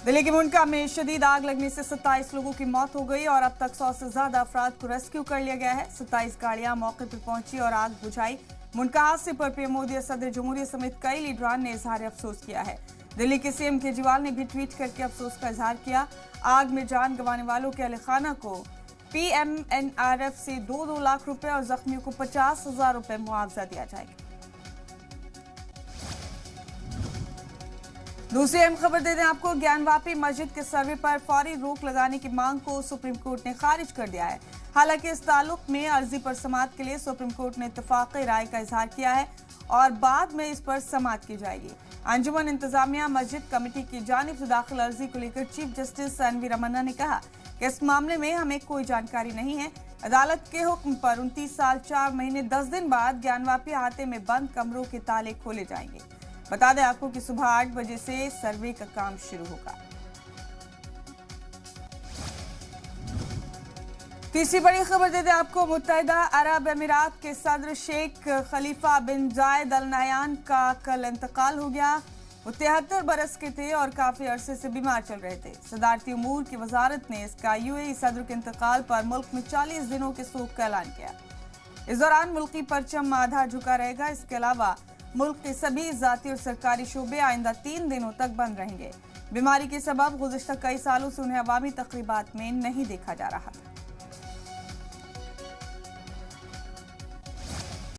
दिल्ली के मुनका में शदीद आग लगने से 27 लोगों की मौत हो गई और अब तक 100 से ज्यादा अफराद को रेस्क्यू कर लिया गया है। 27 गाड़ियां मौके पर पहुंची और आग बुझाई। मुनका हादसे पर पीएम मोदी और सदर जमहूरियत समेत कई लीडरान ने इजहार अफसोस किया है। दिल्ली के सीएम केजरीवाल ने भी ट्वीट करके अफसोस का इजहार किया। आग में जान गंवाने वालों के अहल खाना को पीएमएनआरएफ से 2-2 लाख रुपए और जख्मियों को 50,000 रुपए मुआवजा दिया जाएगा। दूसरी अहम खबर दे दें आपको, ज्ञानवापी मस्जिद के सर्वे पर फौरी रोक लगाने की मांग को सुप्रीम कोर्ट ने खारिज कर दिया है। हालांकि इस ताल्लुक में अर्जी पर समाअत के लिए सुप्रीम कोर्ट ने इत्तफाक़ी राय का इजहार किया है और बाद में इस पर समाअत की जाएगी। अंजुमन इंतजामिया मस्जिद कमेटी की जानिब से दाखिल अर्जी को लेकर चीफ जस्टिस एनवी रमन्ना ने कहा कि इस मामले में हमें कोई जानकारी नहीं है। अदालत के हुक्म पर 29 साल 4 महीने 10 दिन बाद ज्ञानवापी अहाते में बंद कमरों के ताले खोले जाएंगे। बता दें आपको कि सुबह 8 बजे से सर्वे का काम शुरू होगा। तीसरी बड़ी खबर दे दें आपको, मुत्तहिदा अरब अमीरात के सदर शेख खलीफा बिन जायद अल नहयान का कल इंतकाल हो गया। वो 73 बरस के थे और काफी अरसे से बीमार चल रहे थे। सदारती उमूर की वजारत ने इसका यूएई सदर के इंतकाल पर मुल्क में 40 दिनों के शोक का ऐलान किया। इस दौरान मुल्की परचम आधा झुका रहेगा। इसके अलावा मुल्क के सभी जाती और सरकारी शोबे आइंदा 3 दिनों तक बंद रहेंगे। बीमारी के सबब गुज़िश्ता कई सालों से उन्हें अवामी तकरीबात में नहीं देखा जा रहा था।